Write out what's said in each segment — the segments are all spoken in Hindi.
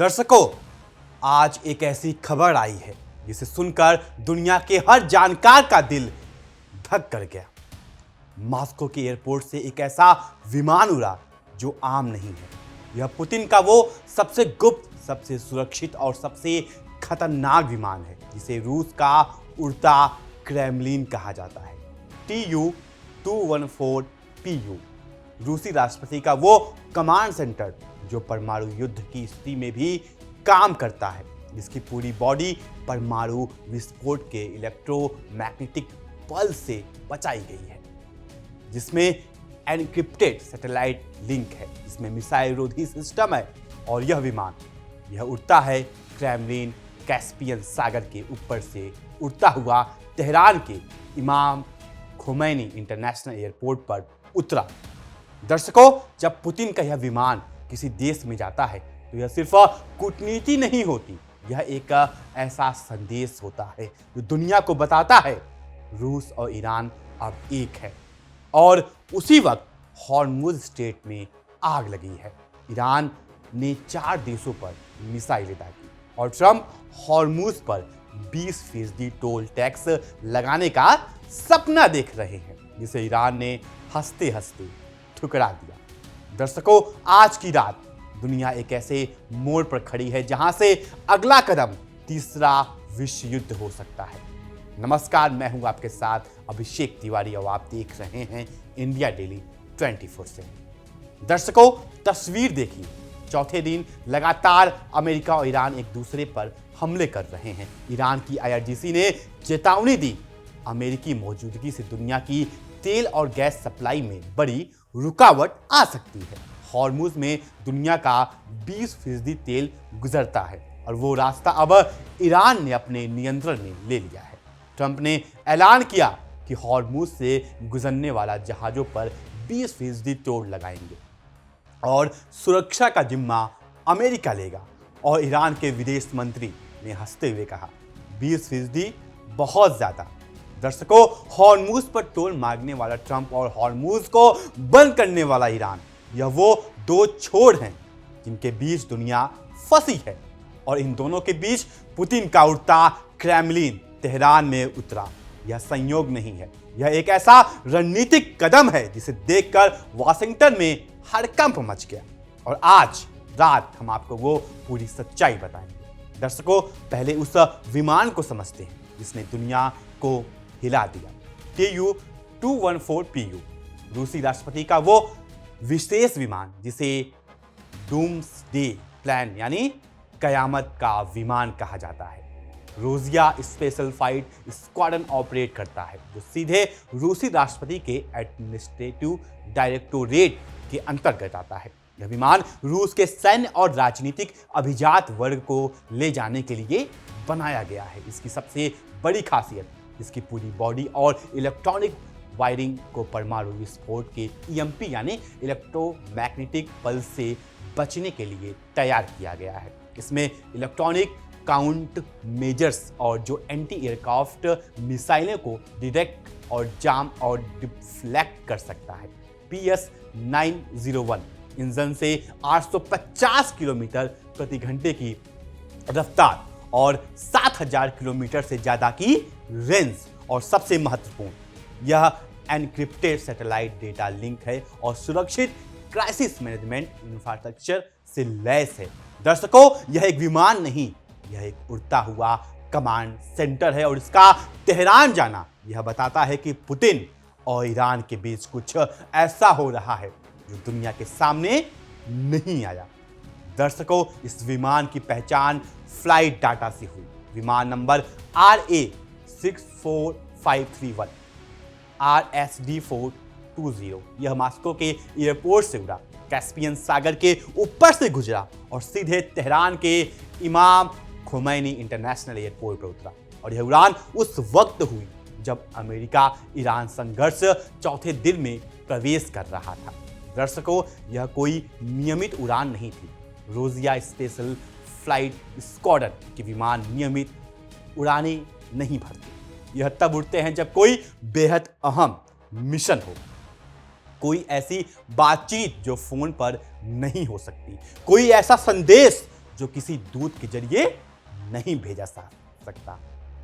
दर्शकों, आज एक ऐसी खबर आई है जिसे सुनकर दुनिया के हर जानकार का दिल धक कर गया। मॉस्को के एयरपोर्ट से एक ऐसा विमान उड़ा जो आम नहीं है। यह पुतिन का वो सबसे गुप्त, सबसे सुरक्षित और सबसे खतरनाक विमान है जिसे रूस का उड़ता क्रेमलिन कहा जाता है। Tu-214PU रूसी राष्ट्रपति का वो कमांड सेंटर जो परमाणु युद्ध की स्थिति में भी काम करता है, जिसकी पूरी बॉडी परमाणु विस्फोट के इलेक्ट्रोमैग्नेटिक पल्स से बचाई गई है, जिसमें एनक्रिप्टेड सैटेलाइट लिंक है, जिसमें मिसाइल रोधी सिस्टम है। और यह विमान उड़ता है क्रेमलिन कैस्पियन सागर के ऊपर से उड़ता हुआ तेहरान के इमाम खोमैनी इंटरनेशनल एयरपोर्ट पर उतरा। दर्शकों, जब पुतिन का यह विमान किसी देश में जाता है तो यह सिर्फ कूटनीति नहीं होती, यह एक ऐसा संदेश होता है जो दुनिया को बताता है रूस और ईरान अब एक है। और उसी वक्त हॉर्मुज स्ट्रेट में आग लगी है। ईरान ने 4 देशों पर मिसाइलें दागी और ट्रंप हॉर्मुज पर 20% टोल टैक्स लगाने का सपना देख रहे हैं, जिसे ईरान ने हंसते हंसते ठुकरा दिया। दर्शकों, आज की रात दुनिया एक ऐसे मोड़ पर खड़ी है जहां से अगला कदम तीसरा विश्व युद्ध हो सकता है। नमस्कार, मैं हूं आपके साथ अभिषेक तिवारी और आप देख रहे हैं इंडिया डेली 24/7। दर्शकों, तस्वीर देखिए। चौथे दिन लगातार अमेरिका और ईरान एक दूसरे पर हमले कर रहे हैं। ईरान की IRGC ने चेतावनी दी, अमेरिकी मौजूदगी से दुनिया की तेल और गैस सप्लाई में बड़ी रुकावट आ सकती है। हॉर्मुज में दुनिया का 20% तेल गुजरता है और वो रास्ता अब ईरान ने अपने नियंत्रण में ले लिया है। ट्रंप ने ऐलान किया कि हॉर्मुज से गुजरने वाला जहाजों पर 20% टोल लगाएंगे और सुरक्षा का जिम्मा अमेरिका लेगा। और ईरान के विदेश मंत्री ने हंसते हुए कहा, 20% बहुत ज्यादा। दर्शकों, हॉर्मुज पर टोल मांगने वाला ट्रंप और हॉर्मुज को बंद करने वाला ईरान, यह वो दो छोर हैं जिनके बीच दुनिया फंसी है। और इन दोनों के बीच पुतिन का उड़ता क्रेमलिन तेहरान में उतरा। यह संयोग नहीं है, यह एक ऐसा रणनीतिक कदम है जिसे देखकर वाशिंगटन में हड़कंप मच गया। और आज रात हम आपको वो पूरी सच्चाई बताएंगे। दर्शकों, पहले उस विमान को समझते हैं जिसने दुनिया को हिला दिया। Tu-214PU रूसी राष्ट्रपति का वो विशेष विमान जिसे डूम्सडे प्लान यानी कयामत का विमान कहा जाता है, रोजिया स्पेशल फाइट स्क्वाड्रन ऑपरेट करता है, जो सीधे रूसी राष्ट्रपति के एडमिनिस्ट्रेटिव डायरेक्टोरेट के अंतर्गत आता है। यह विमान रूस के सैन्य और राजनीतिक अभिजात वर्ग को ले जाने के लिए बनाया गया है। इसकी सबसे बड़ी खासियत इसकी पूरी बॉडी और इलेक्ट्रॉनिक वायरिंग को परमाणु विस्फोट के EMP यानी इलेक्ट्रोमैग्नेटिक पल्स से बचने के लिए तैयार किया गया है। इसमें इलेक्ट्रॉनिक काउंट मेजर्स और जो एंटी एयरक्राफ्ट मिसाइलें को डिटेक्ट और जाम और डिफ्लेक्ट कर सकता है। PS-901 इंजन से 850 किलोमीटर प्रति घंटे की रफ्तार और 7000 किलोमीटर से ज्यादा की रेंज, और सबसे महत्वपूर्ण, यह एनक्रिप्टेड सैटेलाइट डेटा लिंक है और सुरक्षित क्राइसिस मैनेजमेंट इंफ्रास्ट्रक्चर से लैस है। दर्शकों, यह एक विमान नहीं, यह एक उड़ता हुआ कमांड सेंटर है। और इसका तेहरान जाना यह बताता है कि पुतिन और ईरान के बीच कुछ ऐसा हो रहा है जो दुनिया के सामने नहीं आया। दर्शकों, इस विमान की पहचान फ्लाइट डाटा से हुई। विमान नंबर RA64531 RSD420 यह मॉस्को के एयरपोर्ट से उड़ा, कैस्पियन सागर के ऊपर से गुजरा और सीधे तेहरान के इमाम खोमैनी इंटरनेशनल एयरपोर्ट पर उतरा। और यह उड़ान उस वक्त हुई जब अमेरिका ईरान संघर्ष चौथे दिन में प्रवेश कर रहा था। दर्शकों, यह कोई नियमित उड़ान नहीं थी। रोजिया स्पेशल फ्लाइट स्क्वाड्रन के विमान नियमित उड़ानें नहीं भरते। यह तब उड़ते हैं जब कोई बेहद अहम मिशन हो, कोई ऐसी बातचीत जो फोन पर नहीं हो सकती, कोई ऐसा संदेश जो किसी दूत के जरिए नहीं भेजा जा सकता।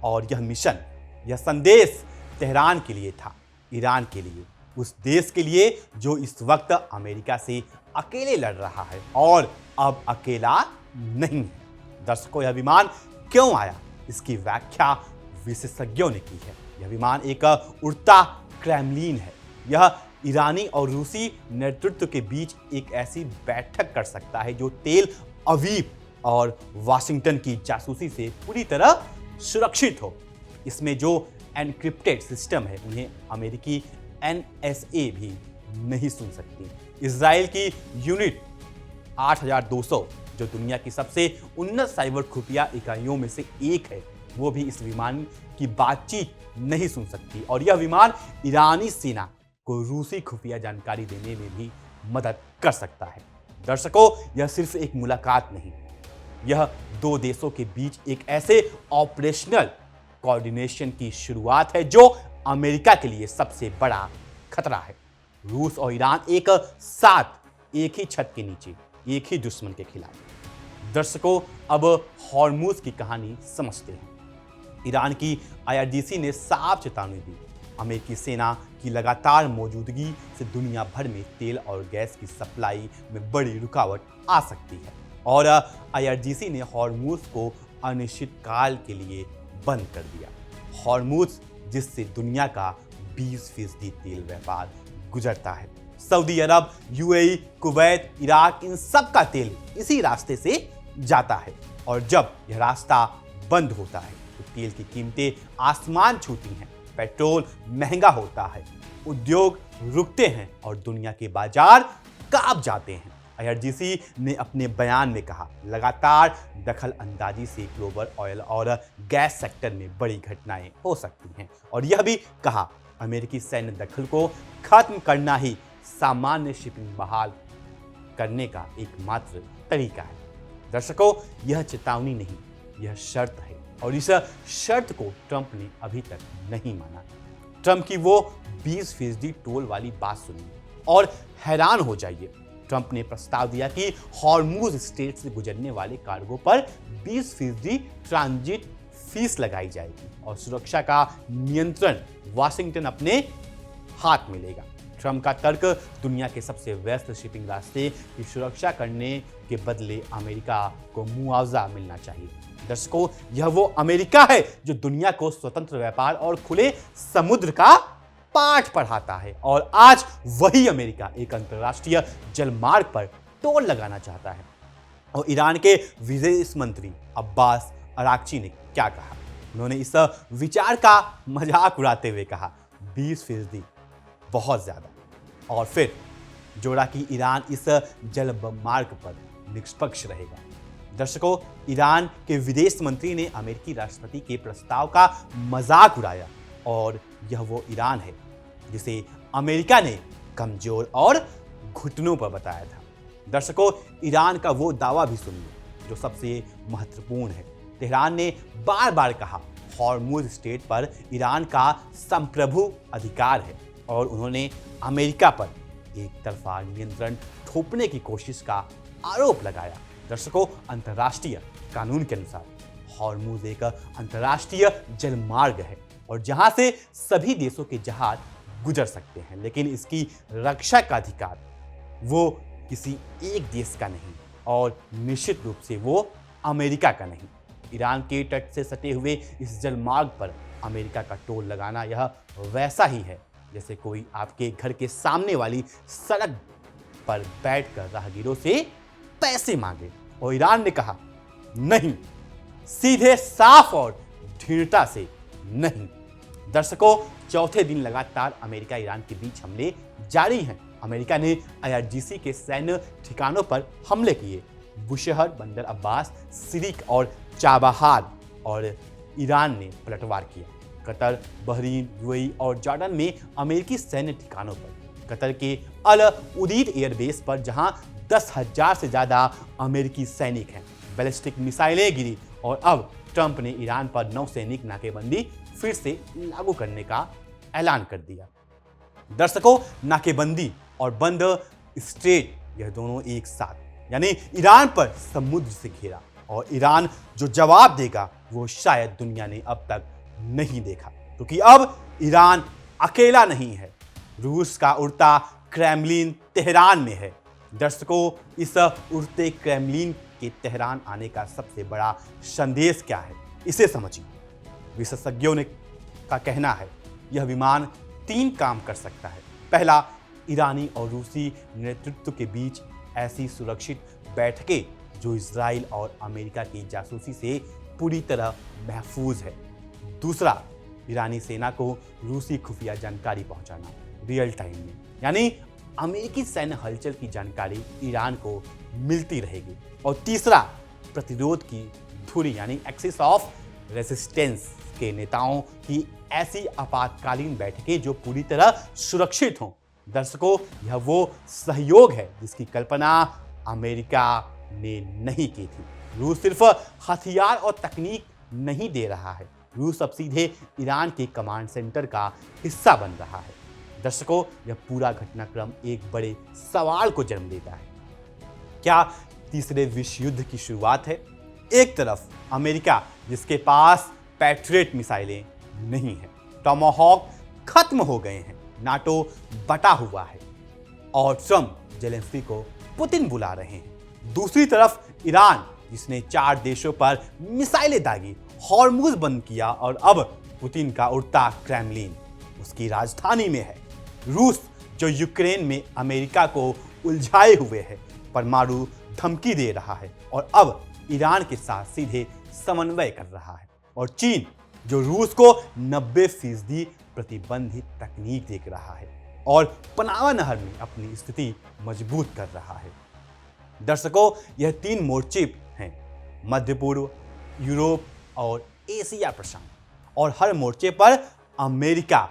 और यह मिशन, यह संदेश तेहरान के लिए था, ईरान के लिए, उस देश के लिए जो इस वक्त अमेरिका से अकेले लड़ रहा है और अब अकेला नहीं है। दर्शकों, यह विमान क्यों आया, इसकी व्याख्या विशेषज्ञों ने की है। यह विमान एक उड़ता क्रेमलिन है। यह ईरानी और रूसी नेतृत्व के बीच एक ऐसी बैठक कर सकता है जो तेल अवीव और वाशिंगटन की जासूसी से पूरी तरह सुरक्षित हो। इसमें जो एनक्रिप्टेड सिस्टम है उन्हें अमेरिकी NSA भी नहीं सुन सकती। इजराइल की यूनिट 8200 जो दुनिया की सबसे उन्नत साइबर खुफिया इकाइयों में से एक है, वो भी इस विमान की बातचीत नहीं सुन सकती। और यह विमान ईरानी सेना को रूसी खुफिया जानकारी देने में भी मदद कर सकता है। दर्शकों, यह सिर्फ एक मुलाकात नहीं, यह दो देशों के बीच एक ऐसे ऑपरेशनल कोऑर्डिनेशन की शुरुआत है जो अमेरिका के लिए सबसे बड़ा खतरा है। रूस और ईरान एक साथ एक ही छत के नीचे एक ही दुश्मन के खिलाफ। दर्शकों, अब हॉर्मुज की कहानी समझते हैं। ईरान की IRGC ने साफ चेतावनी दी, अमेरिकी सेना की लगातार मौजूदगी से दुनिया भर में तेल और गैस की सप्लाई में बड़ी रुकावट आ सकती है। और IRGC ने हॉर्मुज को अनिश्चितकाल के लिए बंद कर दिया। हॉर्मुज जिससे दुनिया का 20% तेल व्यापार गुजरता है। सऊदी अरब, UAE, कुवैत, इराक, इन सब का तेल इसी रास्ते से जाता है। और जब यह रास्ता बंद होता है तो तेल की कीमतें आसमान छूती हैं, पेट्रोल महंगा होता है, उद्योग रुकते हैं और दुनिया के बाजार कांप जाते हैं। IRGC ने अपने बयान में कहा, लगातार दखल अंदाजी से ग्लोबल ऑयल और गैस सेक्टर में बड़ी घटनाएं हो सकती हैं। और यह भी कहा, अमेरिकी सैन्य दखल को खत्म करना ही सामान्य शिपिंग बहाल करने का एकमात्र तरीका है। दर्शकों, यह चेतावनी नहीं, यह शर्त है। और इस शर्त को ट्रंप ने अभी तक नहीं माना। ट्रंप की वो 20% टोल वाली बात सुनिए और हैरान हो जाइए। ट्रंप ने प्रस्ताव दिया कि हॉर्मुज स्ट्रेट से गुजरने वाले कार्गो पर 20% ट्रांजिट फीस लगाई जाएगी और सुरक्षा का नियंत्रण वाशिंगटन अपने हाथ में लेगा। ट्रंप का तर्क, दुनिया के सबसे व्यस्त शिपिंग रास्ते की सुरक्षा करने के बदले अमेरिका को मुआवजा मिलना चाहिए। दर्शकों, यह वो अमेरिका है जो दुनिया को स्वतंत्र व्यापार और खुले समुद्र का पाठ पढ़ाता है। और आज वही अमेरिका एक अंतर्राष्ट्रीय जलमार्ग पर टोल लगाना चाहता है। और ईरान के विदेश मंत्री अब्बास अराक्ची ने क्या कहा? उन्होंने इस विचार का मजाक उड़ाते हुए कहा, 20% बहुत ज्यादा। और फिर जोड़ा कि ईरान इस जलमार्ग पर निष्पक्ष रहेगा। दर्शकों, ईरान के विदेश मंत्री ने अमेरिकी राष्ट्रपति के प्रस्ताव का मजाक उड़ाया और यह वो ईरान है जिसे अमेरिका ने कमजोर और घुटनों पर बताया था। दर्शकों, ईरान का वो दावा भी सुनिए जो सबसे महत्वपूर्ण है। तेहरान ने बार बार कहा, हॉर्मुज स्ट्रेट पर ईरान का संप्रभु अधिकार है और उन्होंने अमेरिका पर एक तरफा नियंत्रण थोपने की कोशिश का आरोप लगाया। दर्शकों, अंतर्राष्ट्रीय कानून के अनुसार हॉर्मुज एक अंतर्राष्ट्रीय जलमार्ग है और जहां से सभी देशों के जहाज गुजर सकते हैं, लेकिन इसकी रक्षा का अधिकार वो किसी एक देश का नहीं और निश्चित रूप से वो अमेरिका का नहीं। ईरान के तट से सटे हुए इस जलमार्ग पर अमेरिका का टोल लगाना यह वैसा ही है जैसे कोई आपके घर के सामने वाली सड़क पर बैठकर राहगीरों से पैसे मांगे। और ईरान ने कहा, नहीं, सीधे साफ और दृढ़ता से नहीं। दर्शकों, चौथे दिन लगातार अमेरिका ईरान के बीच हमले जारी हैं। अमेरिका ने IRGC के सैन्य ठिकानों पर हमले किए। बुशहर, बंदर अब्बास, सिरिक और चाबहार, और ईरान ने पलटवार किया। कतर, बहरीन, UAE और जॉर्डन में अमेरिकी सैन्य ठिकानों पर, कतर के अल उदीद एयरबेस पर जहां 10,000 से ज्यादा अमेरिकी सैनिक हैं, बैलिस्टिक मिसाइलें गिरी। और अब ट्रंप ने ईरान पर नौसैनिक नाकेबंदी फिर से लागू करने का ऐलान कर दिया। दर्शकों, नाकेबंदी और बंद स्ट्रेट, यह दोनों एक साथ, यानी ईरान पर समुद्र से घेरा और ईरान जो जवाब देगा वो शायद दुनिया ने अब तक नहीं देखा, क्योंकि अब ईरान अकेला नहीं है। रूस का उड़ता क्रेमलिन तेहरान में है। दर्शकों, इस उड़ते क्रेमलिन के तेहरान आने का सबसे बड़ा संदेश क्या है, इसे समझिए। विशेषज्ञों का कहना है यह विमान 3 काम कर सकता है। पहला, ईरानी और रूसी नेतृत्व के बीच ऐसी सुरक्षित बैठकें जो इजराइल और अमेरिका की जासूसी से पूरी तरह महफूज है। दूसरा, ईरानी सेना को रूसी खुफिया जानकारी पहुंचाना रियल टाइम में, यानी अमेरिकी सैन्य हलचल की जानकारी ईरान को मिलती रहेगी। और तीसरा, प्रतिरोध की धुरी यानी एक्सिस ऑफ रेजिस्टेंस के नेताओं की ऐसी आपातकालीन बैठकें जो पूरी तरह सुरक्षित हों। दर्शकों, यह वो सहयोग है जिसकी कल्पना अमेरिका ने नहीं की थी। रूस सिर्फ हथियार और तकनीक नहीं दे रहा है, रूस अब सीधे ईरान के कमांड सेंटर का हिस्सा बन रहा है। दर्शकों, यह पूरा घटनाक्रम एक बड़े सवाल को जन्म देता है। क्या तीसरे विश्व युद्ध की शुरुआत है? एक तरफ अमेरिका जिसके पास पैट्रियट मिसाइलें नहीं है, टॉमाहॉक खत्म हो गए हैं, नाटो बटा हुआ है और ट्रंप जेलेंस्की को पुतिन बुला रहे हैं। दूसरी तरफ ईरान जिसने 4 देशों पर मिसाइलें दागी, हॉर्मुज बंद किया और अब पुतिन का उड़ता क्रेमलिन उसकी राजधानी में है। रूस जो यूक्रेन में अमेरिका को उलझाए हुए है, परमाणु धमकी दे रहा है और अब ईरान के साथ सीधे समन्वय कर रहा है। और चीन जो रूस को 90% प्रतिबंधित तकनीक दे रहा है और पनामा नहर में अपनी स्थिति मजबूत कर रहा है। दर्शकों, यह 3 मोर्चे हैं, मध्य पूर्व, यूरोप और एशिया प्रशांत, और हर मोर्चे पर अमेरिका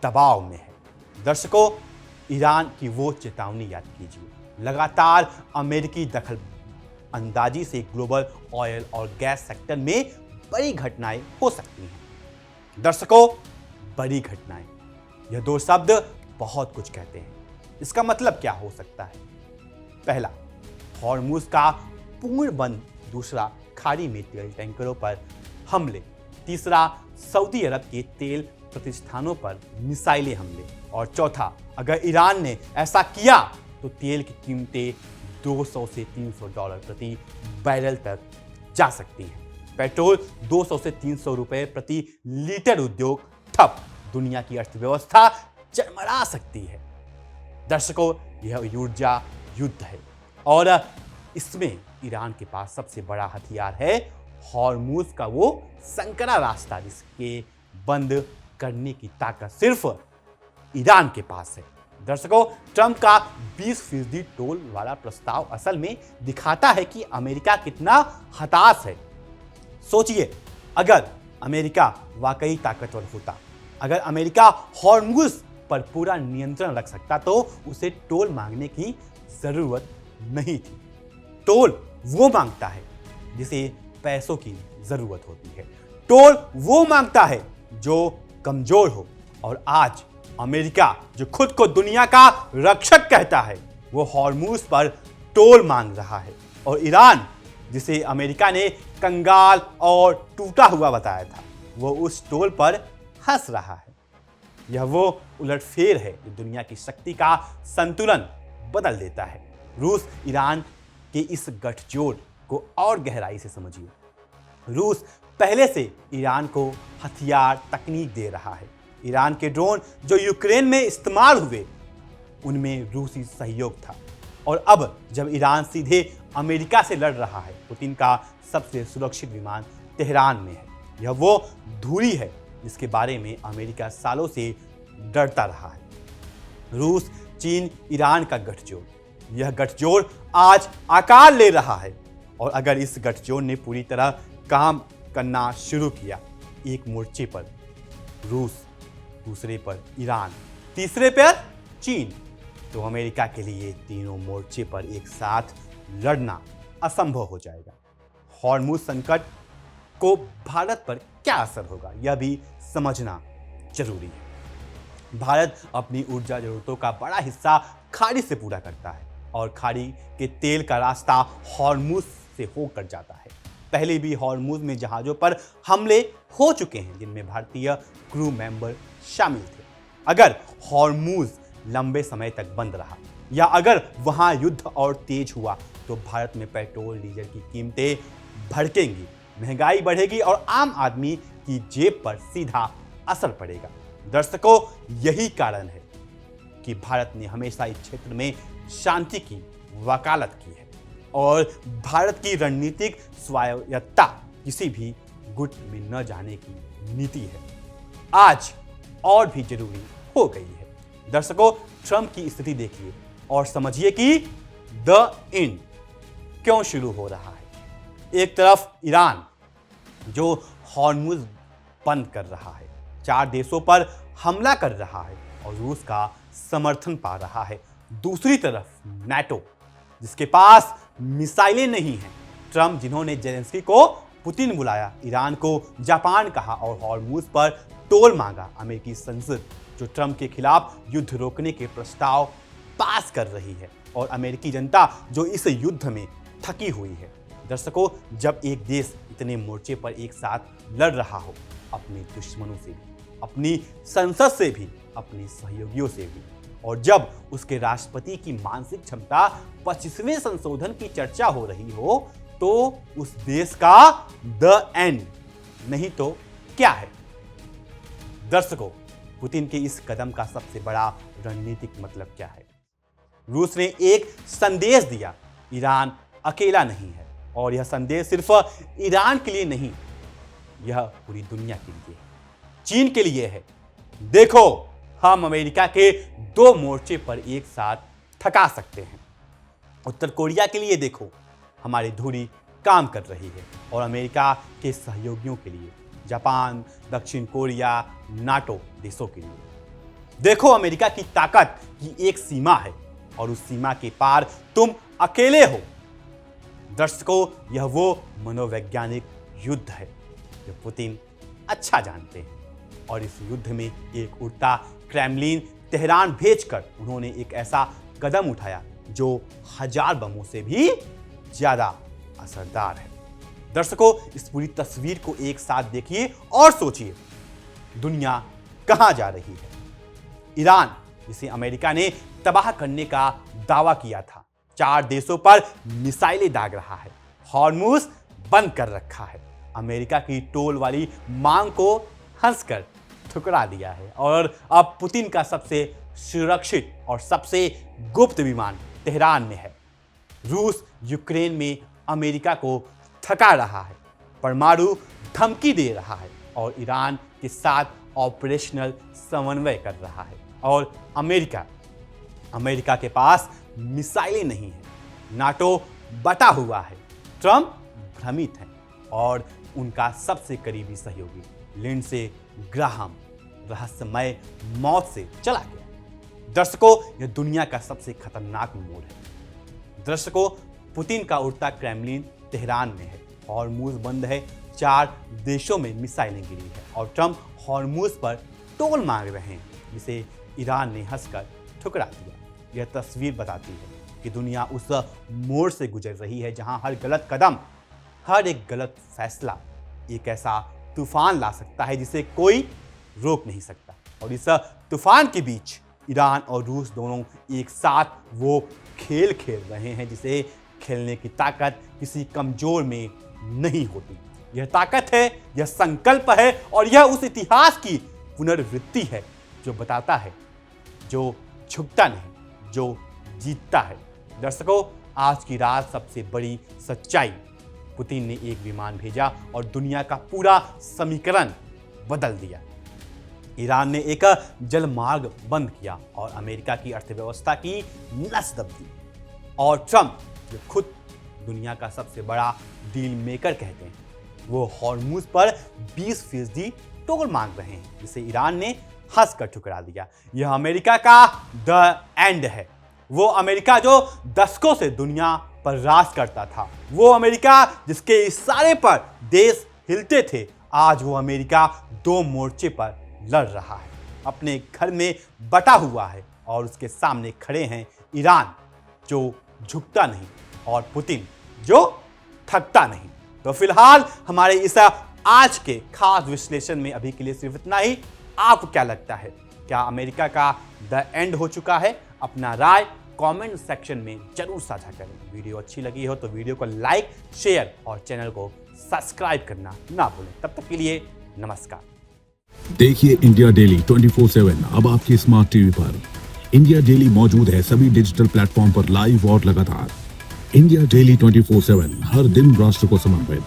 दबाव में है। दर्शकों, ईरान की वो चेतावनी याद कीजिए, लगातार अमेरिकी दखल अंदाजी से ग्लोबल ऑयल और गैस सेक्टर में बड़ी घटनाएं हो सकती हैं। दर्शकों, बड़ी घटनाएं, यह 2 शब्द बहुत कुछ कहते हैं। इसका मतलब क्या हो सकता है? पहला, हॉर्मुज का पूर्ण बंद। दूसरा, खाड़ी में तेल टैंकरों पर हमले। तीसरा, सऊदी अरब के तेल प्रतिष्ठानों पर मिसाइलें हमले। और चौथा, अगर ईरान ने ऐसा किया तो तेल की कीमतें $200 से $300 प्रति बैरल तक जा सकती हैं। पेट्रोल 200 से 300 रुपए प्रति लीटर, उद्योग ठप, दुनिया की अर्थव्यवस्था चरमरा सकती है। दर्शकों, यह ऊर्जा युद्ध है और इसमें ईरान के पास सबसे बड़ा हथियार है हॉर्मुज का वो संकरा रास्ता, जिसके बंद करने की ताकत सिर्फ ईरान के पास है। दर्शकों, ट्रंप का 20% टोल वाला प्रस्ताव असल में दिखाता है कि अमेरिका कितना हताश है। सोचिए, अगर अमेरिका वाकई ताकतवर होता, अगर अमेरिका हॉर्मुज पर पूरा नियंत्रण रख सकता तो उसे टोल मांगने की जरूरत नहीं थी। टोल वो मांगता है जिसे पैसों की जरूरत होती है। टोल वो मांगता है जो कमजोर हो। और आज अमेरिका जो खुद को दुनिया का रक्षक कहता है, वो हॉर्मुज पर टोल मांग रहा है। और ईरान जिसे अमेरिका ने कंगाल और टूटा हुआ बताया था, वो उस टोल पर हंस रहा है। यह वो उलटफेर है जो दुनिया की शक्ति का संतुलन बदल देता है। रूस ईरान के इस गठजोड़ को और गहराई से समझिए। रूस पहले से ईरान को हथियार, तकनीक दे रहा है। ईरान के ड्रोन जो यूक्रेन में इस्तेमाल हुए, उनमें रूसी सहयोग था। और अब जब ईरान सीधे अमेरिका से लड़ रहा है, पुतिन का सबसे सुरक्षित विमान तेहरान में है। यह वो धुरी है जिसके बारे में अमेरिका सालों से डरता रहा है। रूस, चीन, ईरान का गठजोड़, यह गठजोड़ आज आकार ले रहा है। और अगर इस गठजोड़ ने पूरी तरह काम करना शुरू किया, एक मोर्चे पर रूस, दूसरे पर ईरान, तीसरे पर चीन, तो अमेरिका के लिए तीनों मोर्चे पर एक साथ लड़ना असंभव हो जाएगा। हॉर्मुज संकट को भारत पर क्या असर होगा, यह भी समझना जरूरी है। भारत अपनी ऊर्जा जरूरतों का बड़ा हिस्सा खाड़ी से पूरा करता है और खाड़ी के तेल का रास्ता हॉर्मुज से होकर जाता है। पहले भी हॉर्मुज में जहाज़ों पर हमले हो चुके हैं जिनमें भारतीय क्रू मेंबर शामिल थे। अगर हॉर्मुज लंबे समय तक बंद रहा या अगर वहां युद्ध और तेज हुआ तो भारत में पेट्रोल डीजल की कीमतें भड़केंगी, महंगाई बढ़ेगी और आम आदमी की जेब पर सीधा असर पड़ेगा। दर्शकों, यही कारण है कि भारत ने हमेशा इस क्षेत्र में शांति की वकालत की है और भारत की रणनीतिक स्वायत्तता किसी भी गुट में न जाने की नीति है आज और भी जरूरी हो गई है। दर्शकों, ट्रंप की स्थिति देखिए और समझिए कि द एंड क्यों शुरू हो रहा है। एक तरफ ईरान जो हॉर्मुज बंद कर रहा है, 4 देशों पर हमला कर रहा है और रूस का समर्थन पा रहा है। दूसरी तरफ नाटो जिसके पास मिसाइलें नहीं हैं, ट्रंप जिन्होंने जेलेंस्की को पुतिन बुलाया, ईरान को जापान कहा और हॉर्मुज पर टोल मांगा, अमेरिकी संसद जो ट्रंप के खिलाफ युद्ध रोकने के प्रस्ताव पास कर रही है और अमेरिकी जनता जो इस युद्ध में थकी हुई है। दर्शकों, जब एक देश इतने मोर्चे पर एक साथ लड़ रहा हो, अपने दुश्मनों से भी, अपनी संसद से भी, अपने सहयोगियों से भी, और जब उसके राष्ट्रपति की मानसिक क्षमता 25वें संशोधन की चर्चा हो रही हो, तो उस देश का द एंड नहीं तो क्या है। दर्शकों, पुतिन के इस कदम का सबसे बड़ा रणनीतिक मतलब क्या है? रूस ने एक संदेश दिया, ईरान अकेला नहीं है और यह संदेश सिर्फ ईरान के लिए नहीं, यह पूरी दुनिया के लिए है, चीन के लिए है। देखो, हम अमेरिका के 2 मोर्चे पर एक साथ थका सकते हैं। उत्तर कोरिया के लिए देखो, हमारी धुरी काम कर रही है और अमेरिका के सहयोगियों के लिए, जापान, दक्षिण कोरिया, नाटो देशों के लिए। देखो, अमेरिका की ताकत की एक सीमा है और उस सीमा के पार तुम अकेले हो। दर्शकों, यह वो मनोवैज्ञानिक युद्ध है जो पुतिन अच्छा जानते हैं और इस युद्ध में एक उड़ता क्रेमलिन तेहरान भेजकर उन्होंने एक ऐसा कदम उठाया जो 1000 बमों से भी ज्यादा असरदार है। दर्शकों, इस पूरी तस्वीर को एक साथ देखिए और सोचिए, दुनिया कहां जा रही है। ईरान जिसे अमेरिका ने तबाह करने का दावा किया था, 4 देशों पर मिसाइलें दाग रहा है, हॉर्मुज बंद कर रखा है, अमेरिका की टोल वाली मांग को हंसकर ठुकरा दिया है और अब पुतिन का सबसे सुरक्षित और सबसे गुप्त विमान तेहरान में है। रूस यूक्रेन में अमेरिका को थका रहा है, परमाणु धमकी दे रहा है और ईरान के साथ ऑपरेशनल समन्वय कर रहा है और अमेरिका के पास मिसाइलें नहीं है, नाटो बटा हुआ है, ट्रंप भ्रमित है और उनका सबसे करीबी सहयोगी लिंडसे ग्राहम रहस्यमय मौत से चला गया। दर्शकों, यह दुनिया का सबसे खतरनाक मोड़ है। दर्शकों, पुतिन का उड़ता क्रेमलिन तेहरान में है, हॉर्मुज बंद है, 4 देशों में मिसाइलें गिरी है और ट्रंप हॉर्मुज पर टोल मांग रहे हैं जिसे ईरान ने हंसकर ठुकरा दिया। यह तस्वीर बताती है कि दुनिया उस मोड़ से गुजर रही है जहां हर गलत कदम, हर एक गलत फैसला एक ऐसा तूफान ला सकता है जिसे कोई रोक नहीं सकता। और इस तूफान के बीच ईरान और रूस दोनों एक साथ वो खेल खेल रहे हैं जिसे खेलने की ताकत किसी कमजोर में नहीं होती। यह ताकत है, यह संकल्प है और यह उस इतिहास की पुनर्वृत्ति है जो बताता है, जो झुकता नहीं, जो जीतता है। दर्शकों, आज की रात सबसे बड़ी सच्चाई, पुतिन ने एक विमान भेजा और दुनिया का पूरा समीकरण बदल दिया। ईरान ने एक जलमार्ग बंद किया और अमेरिका की अर्थव्यवस्था की नस दब दी। और ट्रंप, जो खुद दुनिया का सबसे बड़ा डील मेकर कहते हैं, वो हॉर्मुज पर 20% टोल मांग रहे हैं जिसे ईरान ने हंसकर ठुकरा दिया। यह अमेरिका का द एंड है। वो अमेरिका जो दशकों से दुनिया पर राज करता था, वो अमेरिका जिसके इशारे पर देश हिलते थे, आज वो अमेरिका 2 मोर्चे पर लड़ रहा है, अपने घर में बटा हुआ है और उसके सामने खड़े हैं ईरान जो झुकता नहीं और पुतिन जो थकता नहीं। तो फिलहाल हमारे इस आज के खास विश्लेषण में अभी के लिए सिर्फ इतना ही। आपको क्या लगता है, क्या अमेरिका का द एंड हो चुका है? अपना राय कमेंट सेक्शन में जरूर साझा करें। वीडियो अच्छी लगी हो तो वीडियो को लाइक, शेयर और चैनल को सब्सक्राइब करना ना भूलें। तब तक के लिए नमस्कार। देखिए इंडिया डेली 24/7 अब आपके स्मार्ट टीवी पर। इंडिया डेली मौजूद है सभी डिजिटल प्लेटफॉर्म पर लाइव और लगातार। इंडिया डेली 24/7 हर दिन राष्ट्र को समर्पित।